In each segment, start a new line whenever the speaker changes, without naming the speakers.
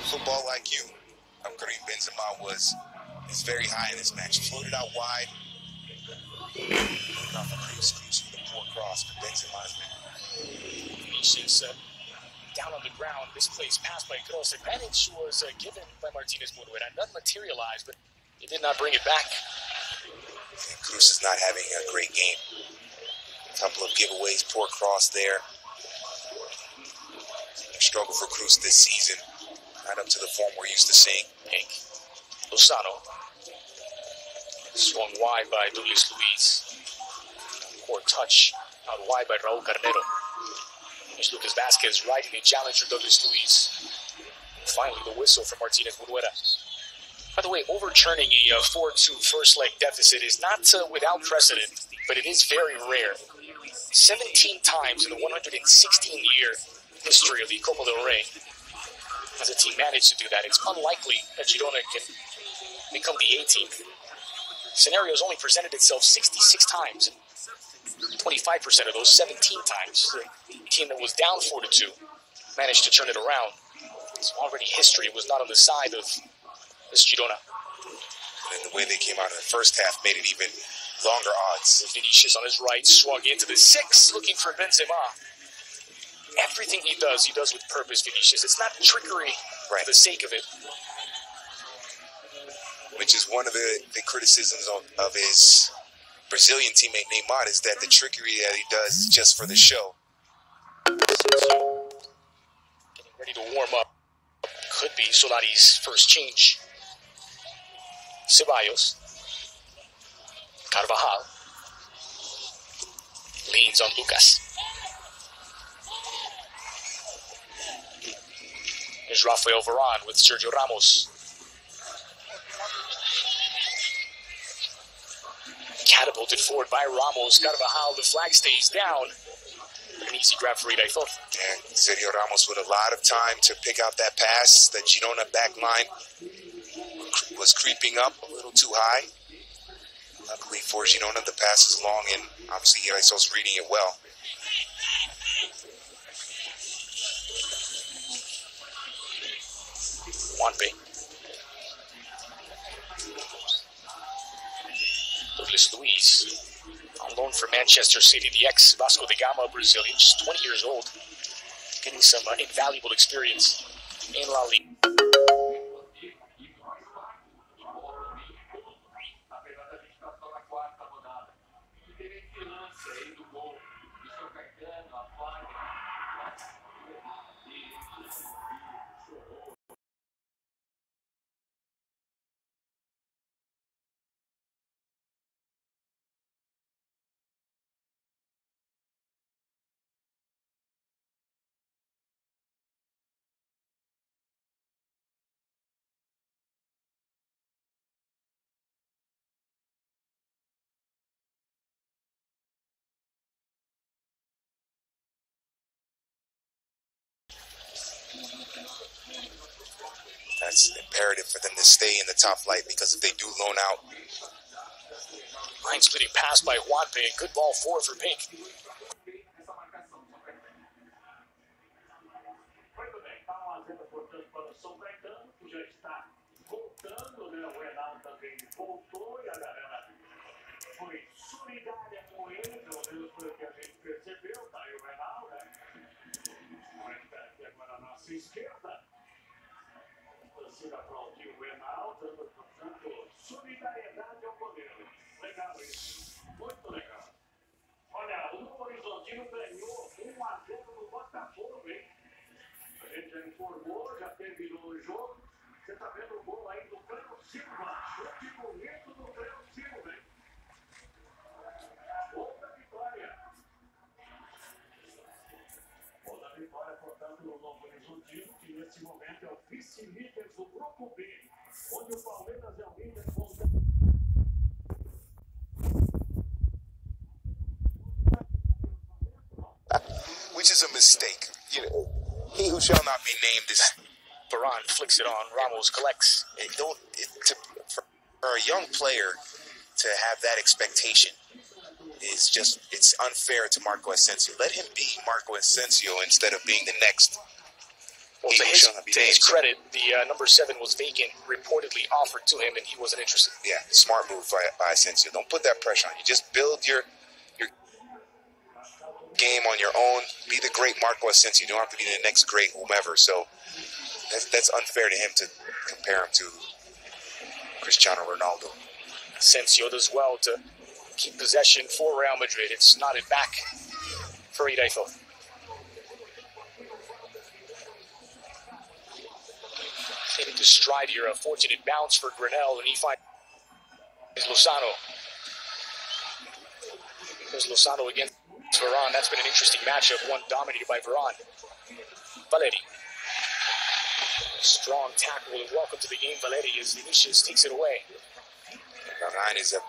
Football IQ of Karim Benzema is very high in this match. Floated out wide. Off a Cruz with a poor cross, but Benzema's been.
Vinicius down on the ground. Misplaced pass by Kroos. Advantage was given by Martinez Munuera. None materialized, but he did not bring it back.
And Cruz is not having a great game. A couple of giveaways, poor cross there. A struggle for Cruz this season. Not up to the form we're used to seeing.
Hank Lozano. Swung wide by Douglas Luiz. Poor touch out wide by Raul Carnero. There's Lucas Vasquez riding the challenge for Douglas Luiz. Finally, the whistle from Martinez Munuera. By the way, overturning a 4-2 first leg deficit is not without precedent, but it is very rare. 17 times in the 116-year history of the Copa del Rey has a team managed to do that. It's unlikely that Girona can become the 18th. Scenario has only presented itself 66 times. 25% of those 17 times. The team that was down 4-2 managed to turn it around. It's already history. It was not on the side of this Girona.
And the way they came out in the first half made it even longer odds.
Vinicius on his right, swung into the 6, looking for Benzema. Everything he does with purpose, Vinicius. It's not trickery for the sake of it.
Which is one of the criticisms of his Brazilian teammate Neymar, is that the trickery that he does is just for the show.
Getting ready to warm up. Could be Solari's first change. Ceballos. Carvajal. Leans on Lucas. Here's Rafael Varane with Sergio Ramos. Catapulted forward by Ramos. Carvajal, the flag stays down. An easy grab for Ida.
And Sergio Ramos with a lot of time to pick out that pass. The Girona back line was creeping up a little too high. Luckily for Girona, the pass is long, and obviously Iraizo's reading it well.
Juanpe. Douglas Luiz, on loan for Manchester City, the ex-Vasco da Gama Brazilian, just 20 years old, getting some invaluable experience in La Liga.
That's imperative for them to stay in the top flight, because if they do loan out.
Line splitting pass by Juanpe. Good ball forward for Pink.
Solidariedade ao goleiro. Legal isso. Muito legal. Olha, o Novo Horizontino ganhou 1-0 no Botafogo, hein? A gente já informou, já terminou o jogo. Você tá vendo o gol aí do Cleo Silva. Chute bonito do Cleo Silva, hein? Gol da vitória. Gol da vitória, portanto, no Novo Horizontino, que nesse momento é o vice-líder do Grupo B, onde o Palmeiras é o líder com
which is a mistake. You know, he who shall not be named is.
Varane flicks it on. Ramos collects.
For a young player to have that expectation is just, it's unfair to Marco Asensio. Let him be Marco Asensio instead of being the next
Well, to his credit, the number 7 was vacant, reportedly offered to him, and he wasn't interested.
Yeah, smart move by Asensio. Don't put that pressure on you. Just build your game on your own. Be the great Marco Asensio. You don't have to be the next great whomever. So that's unfair to him to compare him to Cristiano Ronaldo.
Asensio does well to keep possession for Real Madrid. It's nodded back for Iraizo. Into stride here, a fortunate bounce for Granell, and he finds Lozano. There's Lozano against Varane. That's been an interesting matchup, one dominated by Varane. Valeri. Strong tackle and welcome to the game, Valeri, as Vinicius takes it away.
Varane is a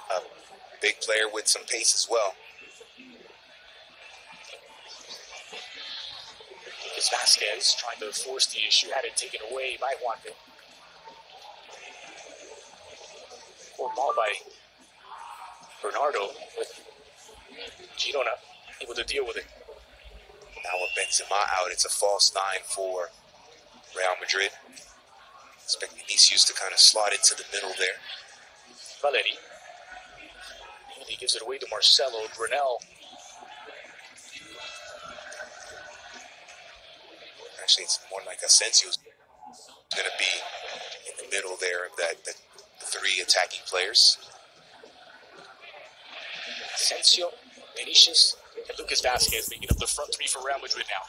big player with some pace as well.
It's Vasquez trying to force the issue, had it taken away by Juante. Poor ball by Bernardo with Girona able to deal with it.
Now with Benzema out, it's a false 9 for Real Madrid. Expect Vinicius to kind of slot into the middle there.
Valeri. And he gives it away to Marcelo. Granell.
Actually, it's more like Asensio's going to be in the middle there of the 3 attacking players.
Asensio, Vinicius, and Lucas Vasquez making up the front 3 for Real Madrid now.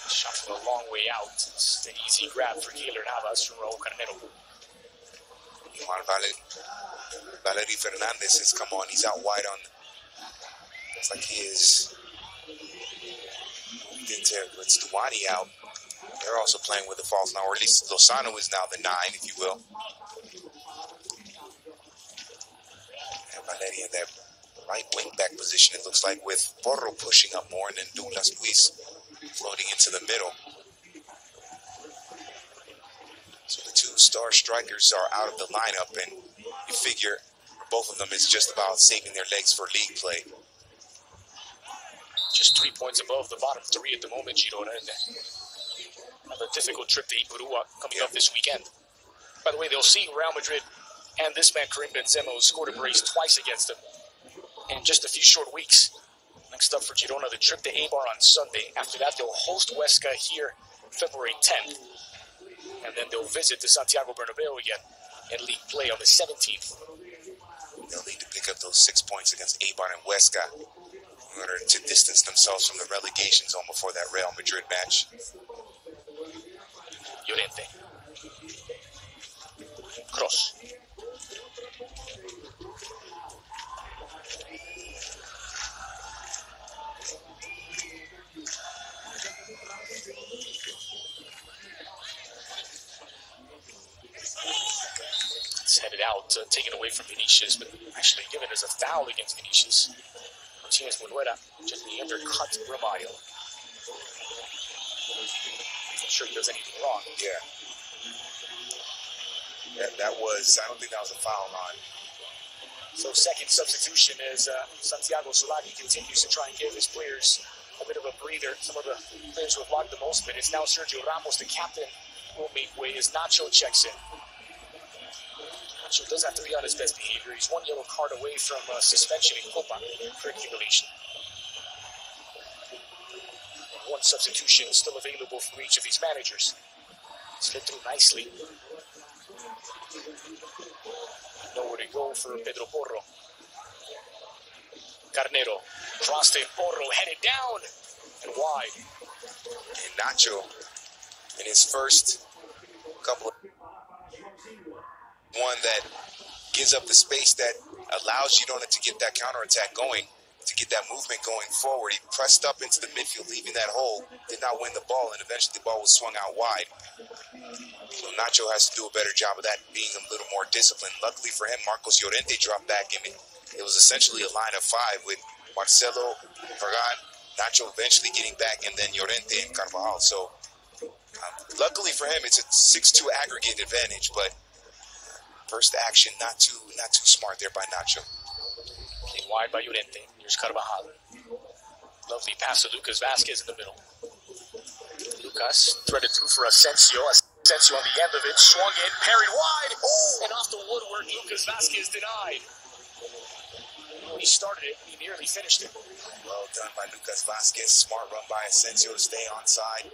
Shot from a long way out. It's an easy grab for Keylor Navas from Raul Carnero.
Valeri Fernandez has come on. He's out wide on. It's like he is. It's Duani out. They're also playing with the false now, or at least Lozano is now the 9, if you will. And Valeri in that right wing back position, it looks like, with Porro pushing up more, and then Douglas Luis floating into the middle. So the 2 star strikers are out of the lineup, and you figure both of them is just about saving their legs for league play.
Just 3 points above the bottom 3 at the moment, Girona. And another difficult trip to Ipurua coming up this weekend. By the way, they'll see Real Madrid and this man, Karim Benzema, who scored a brace twice against them in just a few short weeks. Next up for Girona, the trip to Eibar on Sunday. After that, they'll host Huesca here February 10th. And then they'll visit the Santiago Bernabeu again in league play on the 17th.
They'll need to pick up those 6 points against Eibar and Huesca in order to distance themselves from the relegation zone before that Real Madrid match.
Llorente. Cross. It's headed out, taken away from Vinicius, but actually given as a foul against Vinicius. Martinez Munuera gently undercut Romario. Not sure he does anything wrong.
Yeah. That was, I don't think that was a foul on.
So second substitution as Santiago Solari continues to try and give his players a bit of a breather. Some of the players who have logged the most minutes. Now Sergio Ramos, the captain, will make way as Nacho checks in. Nacho does have to be on his best behavior. He's 1 yellow card away from suspension in Copa for accumulation. One substitution is still available for each of these managers. Slid through nicely. Nowhere to go for Pedro Porro. Carnero crossed it. Porro headed down and wide.
And Nacho, in his first couple of one that gives up the space that allows Girona to get that counterattack going, to get that movement going forward. He pressed up into the midfield, leaving that hole, did not win the ball, and eventually the ball was swung out wide. So Nacho has to do a better job of that, being a little more disciplined. Luckily for him, Marcos Llorente dropped back in. It was essentially a line of 5 with Marcelo, Varane, Nacho eventually getting back, and then Llorente and Carvajal. So luckily for him, it's a 6-2 aggregate advantage, but first action not too smart there by Nacho.
Played wide by Llorente. Here's Carvajal. Lovely pass to Lucas Vasquez in the middle. Lucas threaded through for Asensio. Asensio on the end of it, swung in, parried wide, and off the woodwork, Lucas Vasquez denied. When he started it, he nearly finished it.
Well done by Lucas Vasquez. Smart run by Asensio to stay onside.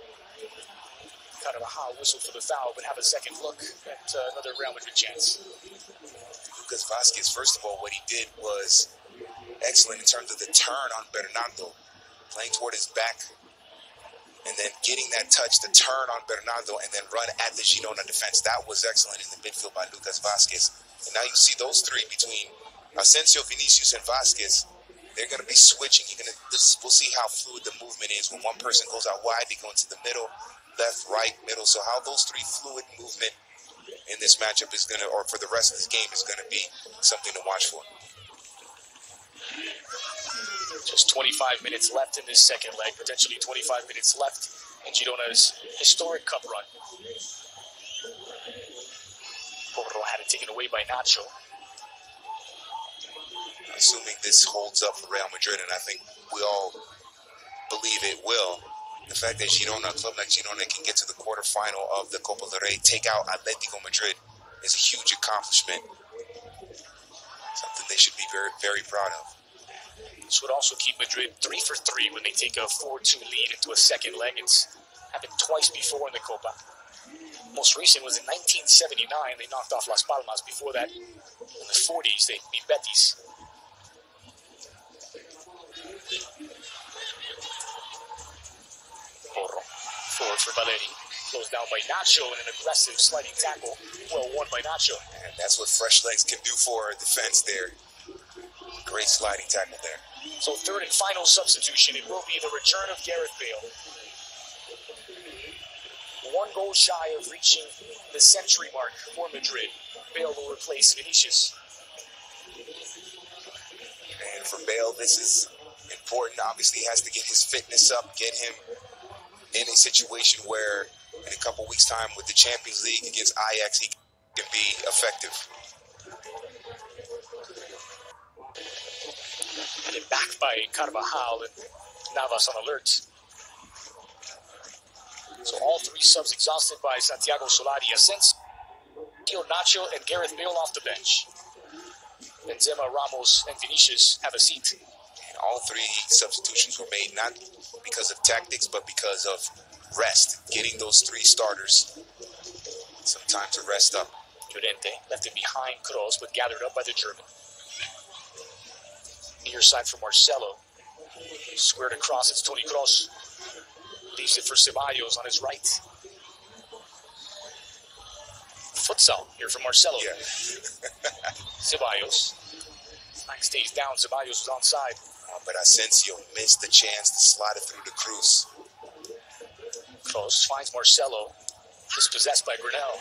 Kind of a high whistle for the foul, but have a second look at another Real Madrid chance.
Lucas Vasquez, first of all, what he did was excellent in terms of the turn on Bernardo, playing toward his back, and then getting that touch, the turn on Bernardo, and then run at the Girona defense. That was excellent in the midfield by Lucas Vasquez. And now you see those three between Asensio, Vinicius, and Vasquez. They're going to be switching. We'll see how fluid the movement is. When one person goes out wide, they go into the middle, left, right, middle. So how those three fluid movement in this matchup is going to, or for the rest of this game, is going to be something to watch for.
Just 25 minutes left in this second leg, potentially 25 minutes left in Girona's historic cup run. Porro had it taken away by Nacho.
Assuming this holds up for Real Madrid, and I think we all believe it will, the fact that Girona, a club like Girona, can get to the quarterfinal of the Copa del Rey, take out Atletico Madrid, is a huge accomplishment. Something they should be very, very proud of.
This would also keep Madrid 3 for 3 when they take a 4-2 lead into a second leg. It's happened twice before in the Copa. Most recent was in 1979. They knocked off Las Palmas. Before that, in the 40s, they beat Betis. Porro, forward for Valeri. Closed down by Nacho in an aggressive sliding tackle. Well won by Nacho.
And that's what fresh legs can do for our defense there. Great sliding tackle there.
So third and final substitution, it will be the return of Gareth Bale. 1 goal shy of reaching the century mark for Madrid. Bale will replace Vinicius.
And for Bale, this is important. Obviously, he has to get his fitness up, get him in a situation where in a couple weeks' time with the Champions League against Ajax, he can be effective.
And then backed by Carvajal and Navas on alert. So all three subs exhausted by Santiago Solari. Asensio, Nacho, and Gareth Bale off the bench. Benzema, Ramos, and Vinicius have a seat.
And all three substitutions were made not because of tactics, but because of rest. Getting those three starters some time to rest up.
Llorente left it behind Kroos, but gathered up by the German. Near side for Marcelo. Squared across, it's Toni Kroos. Leaves it for Ceballos on his right. Futsal here for Marcelo.
Yeah.
Ceballos. Flank stays down, Ceballos was onside.
But Asensio missed the chance to slide it through to Cruz.
Kroos finds Marcelo. Dispossessed by Grinnell.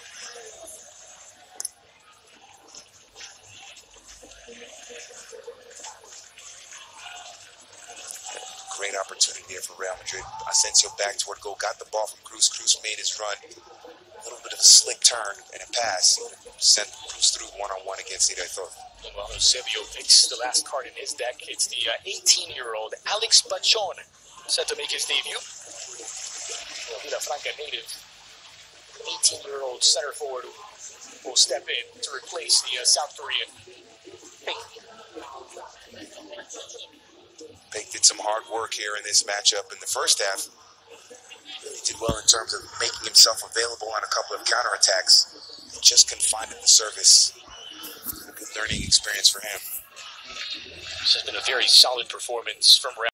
Great opportunity there for Real Madrid. Asensio back toward goal, got the ball from Cruz. Cruz made his run. A little bit of a slick turn and a pass. Sent Cruz through one-on-one against Idaizor.
Meanwhile, Eusebio picks the last card in his deck. It's the 18-year-old Alex Bachon set to make his debut. Villafranca native, 18-year-old center forward will step in to replace the South Korean.
Peck did some hard work here in this matchup in the first half. He did well in terms of making himself available on a couple of counterattacks. He just couldn't find it in the service. A good learning experience for him.
This has been a very solid performance from Real.